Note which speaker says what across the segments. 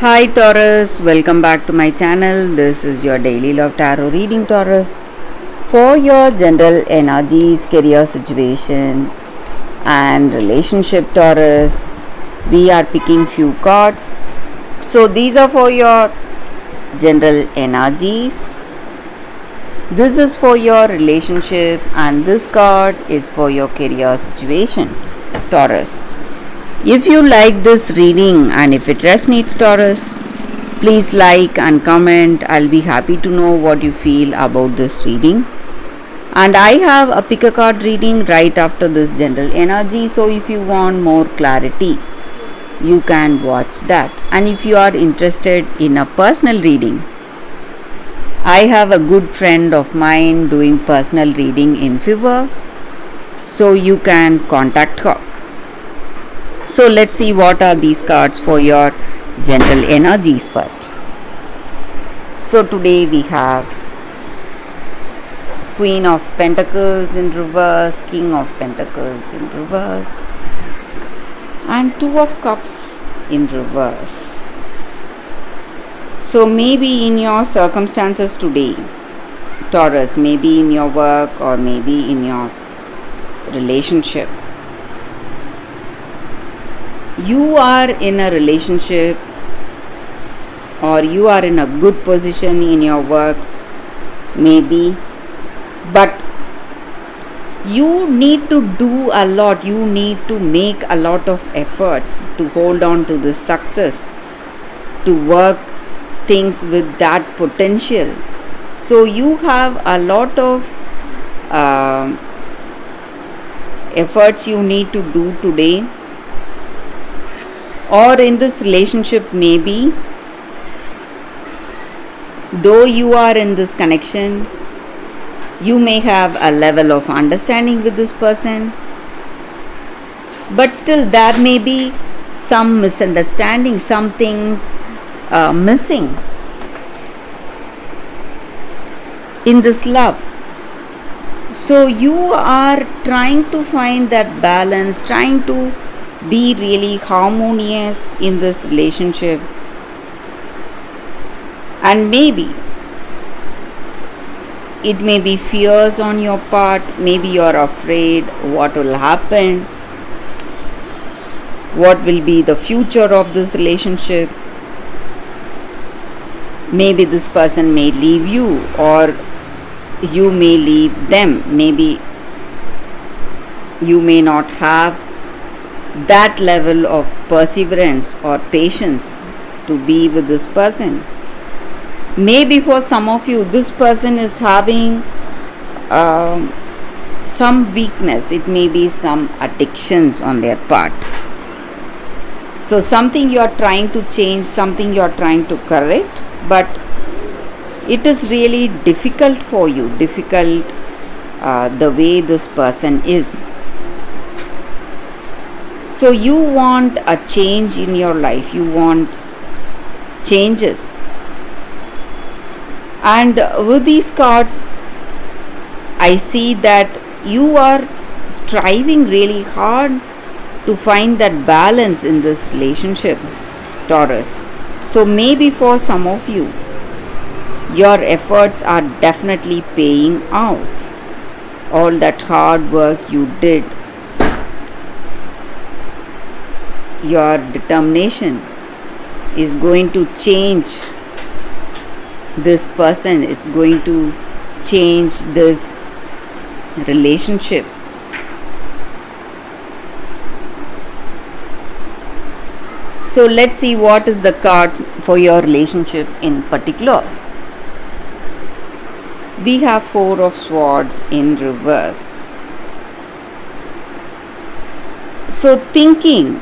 Speaker 1: Hi Taurus, welcome back to my channel. This is your daily love tarot reading, Taurus. For your general energies, career situation and relationship, Taurus, we are picking few cards. So these are for your general energies. This is for your relationship and this card is for your career situation, Taurus. If you like this reading and if it resonates, Taurus, please like and comment. I'll be happy to know what you feel about this reading. And I have a pick a card reading right after this general energy. So if you want more clarity, you can watch that. And if you are interested in a personal reading, I have a good friend of mine doing personal reading in Fiverr. So you can contact her. So let's see what are these cards for your general energies first. So today we have Queen of Pentacles in reverse, King of Pentacles in reverse, and Two of Cups in reverse. So maybe in your circumstances today, Taurus, maybe in your work or maybe in your relationship, you are in a relationship or you are in a good position in your work, maybe, but you need to do a lot, you need to make a lot of efforts to hold on to this success, to work things with that potential. So you have a lot of efforts you need to do today, or in this relationship, maybe though you are in this connection, you may have a level of understanding with this person, but still there may be some misunderstanding, some things missing in this love. So you are trying to find that balance, trying to be really harmonious in this relationship, and maybe it may be fears on your part, maybe you're afraid what will happen, what will be the future of this relationship. Maybe this person may leave you or you may leave them, maybe you may not have that level of perseverance or patience to be with this person. Maybe for some of you, this person is having some weakness. It may be some addictions on their part. So something you are trying to change, something you are trying to correct, but it is really difficult for you, the way this person is. So you want a change in your life, you want changes. And with these cards, I see that you are striving really hard to find that balance in this relationship, Taurus. So maybe for some of you, your efforts are definitely paying off. All that hard work you did, your determination is going to change this person, it's going to change this relationship. So let's see what is the card for your relationship in particular. We have Four of Swords in reverse. So thinking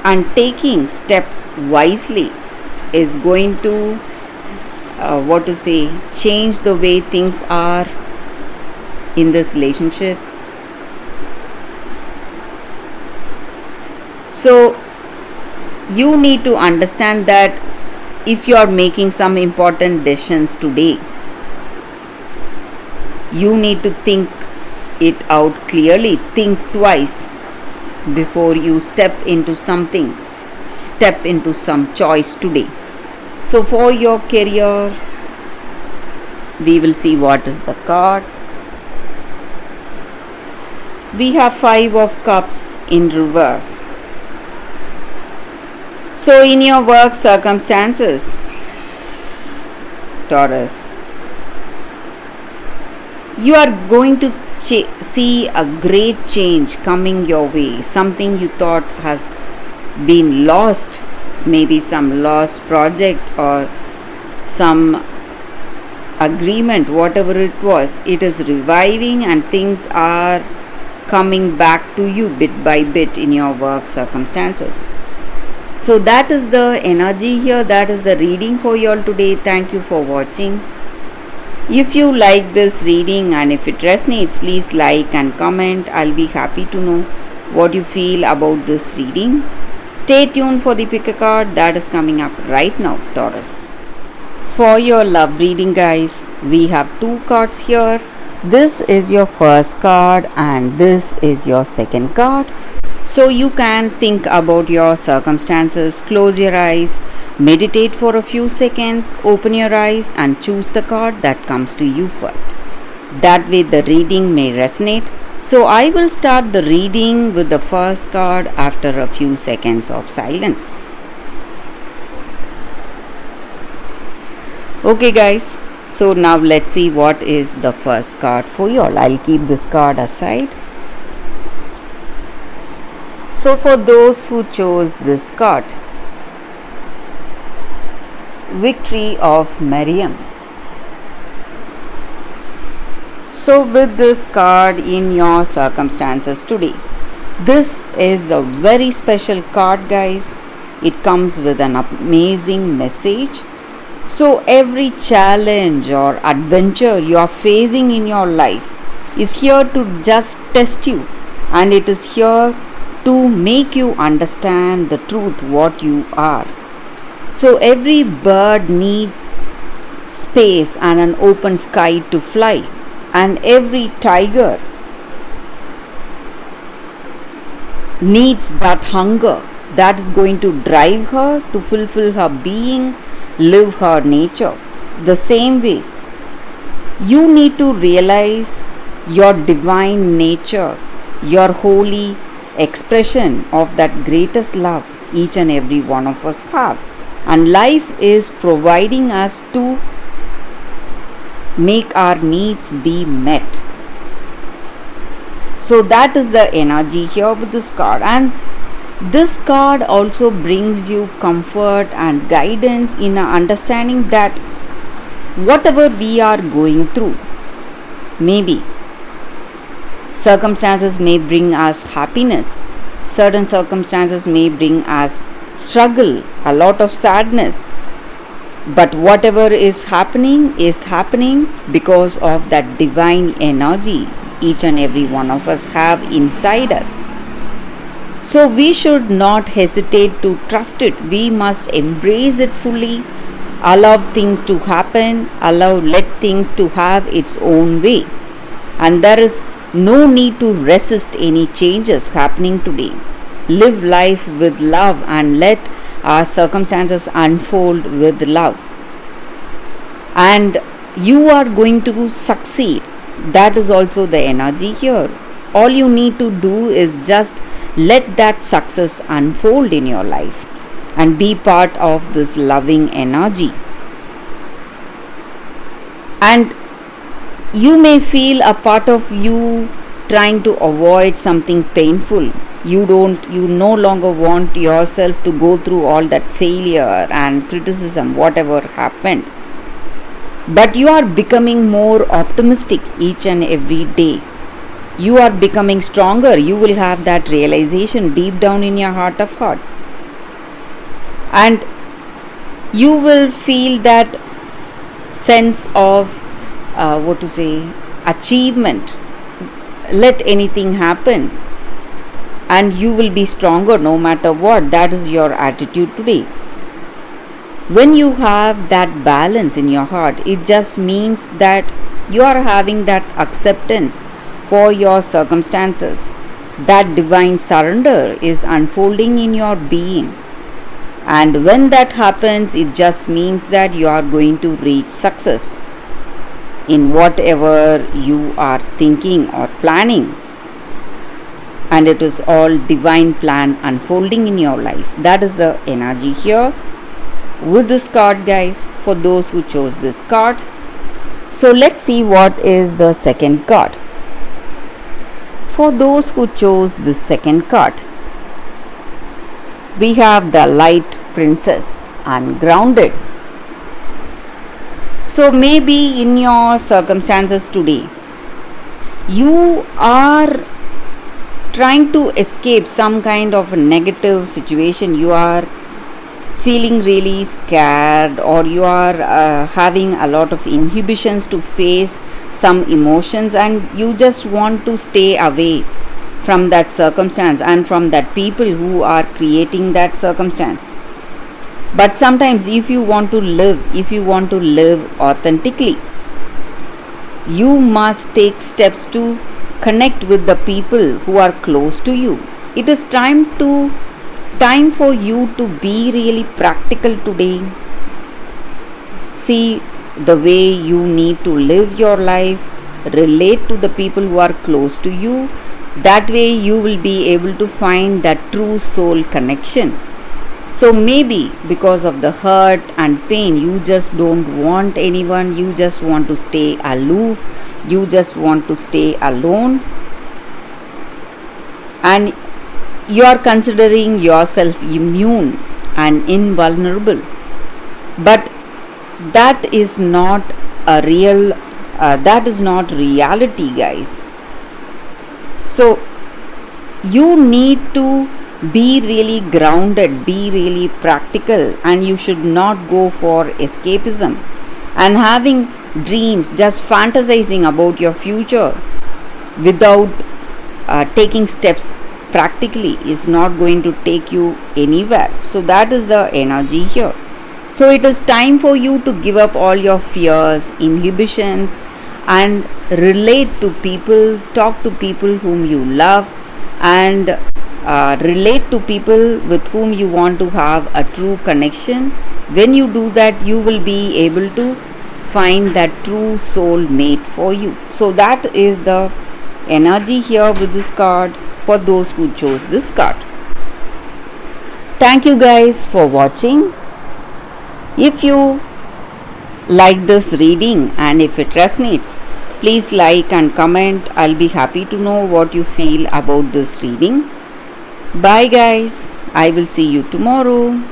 Speaker 1: and taking steps wisely is going to change the way things are in this relationship. So you need to understand that if you are making some important decisions today, you need to think it out clearly, think twice before you step into something. step into some choice today. So for your career, we will see what is the card. We have 5 of cups in reverse. So in your work circumstances, Taurus, you are going to see a great change coming your way. Something you thought has been lost, maybe some lost project or some agreement, whatever it was, it is reviving and things are coming back to you bit by bit in your work circumstances. So that is the energy here, that is the reading for you all today. Thank you for watching. If you like this reading and if it resonates, please like and comment. I'll be happy to know what you feel about this reading. Stay tuned for the pick a card that is coming up right now, Taurus. For your love reading, guys, we have 2 cards here. This is your first card and this is your second card. So you can think about your circumstances, close your eyes, meditate for a few seconds, open your eyes and choose the card that comes to you first. That way the reading may resonate. So I will start the reading with the first card after a few seconds of silence. Okay guys, so now let's see what is the first card for you all. I'll keep this card aside. So for those who chose this card, Victory of Miriam. So with this card in your circumstances today, this is a very special card, guys. It comes with an amazing message. So every challenge or adventure you are facing in your life is here to just test you, and it is here to make you understand the truth what you are. So every bird needs space and an open sky to fly, and every tiger needs that hunger that is going to drive her to fulfill her being, live her nature. The same way, you need to realize your divine nature, your holy expression of that greatest love each and every one of us have. And life is providing us to make our needs be met. So that is the energy here with this card. And this card also brings you comfort and guidance in understanding that whatever we are going through, maybe circumstances may bring us happiness, certain circumstances may bring us struggle, a lot of sadness, but whatever is happening because of that divine energy each and every one of us have inside us. So we should not hesitate to trust it. We must embrace it fully, allow things to happen, let things to have its own way. And there is no need to resist any changes happening today. Live life with love and let our circumstances unfold with love. And you are going to succeed. That is also the energy here. All you need to do is just let that success unfold in your life and be part of this loving energy. And you may feel a part of you trying to avoid something painful. You no longer want yourself to go through all that failure and criticism, whatever happened. But you are becoming more optimistic each and every day. You are becoming stronger. You will have that realization deep down in your heart of hearts. And you will feel that sense of achievement. Let anything happen. And you will be stronger no matter what. That is your attitude today. When you have that balance in your heart, it just means that you are having that acceptance for your circumstances. That divine surrender is unfolding in your being. And when that happens, it just means that you are going to reach success in whatever you are thinking or planning. And it is all divine plan unfolding in your life. That is the energy here with this card, guys, for those who chose this card. So let's see what is the second card. For those who chose the second card, we have the Light Princess and Grounded. So maybe in your circumstances today, you are trying to escape some kind of a negative situation. You are feeling really scared, or you are having a lot of inhibitions to face some emotions, and you just want to stay away from that circumstance and from that people who are creating that circumstance. But sometimes if you want to live authentically, you must take steps to connect with the people who are close to you. It is time for you to be really practical today. See the way you need to live your life, relate to the people who are close to you. That way you will be able to find that true soul connection. So maybe because of the hurt and pain, you just don't want anyone, you just want to stay aloof, you just want to stay alone, and you are considering yourself immune and invulnerable. But that is not reality, guys. So you need to be really grounded, be really practical, and you should not go for escapism and having dreams, just fantasizing about your future without taking steps practically is not going to take you anywhere. So that is the energy here. So it is time for you to give up all your fears, inhibitions, and relate to people, talk to people whom you love, and relate to people with whom you want to have a true connection. When you do that, you will be able to find that true soul mate for you. So that is the energy here with this card for those who chose this card. Thank you guys for watching. If you like this reading and if it resonates, please like and comment. I'll be happy to know what you feel about this reading. Bye guys. I will see you tomorrow.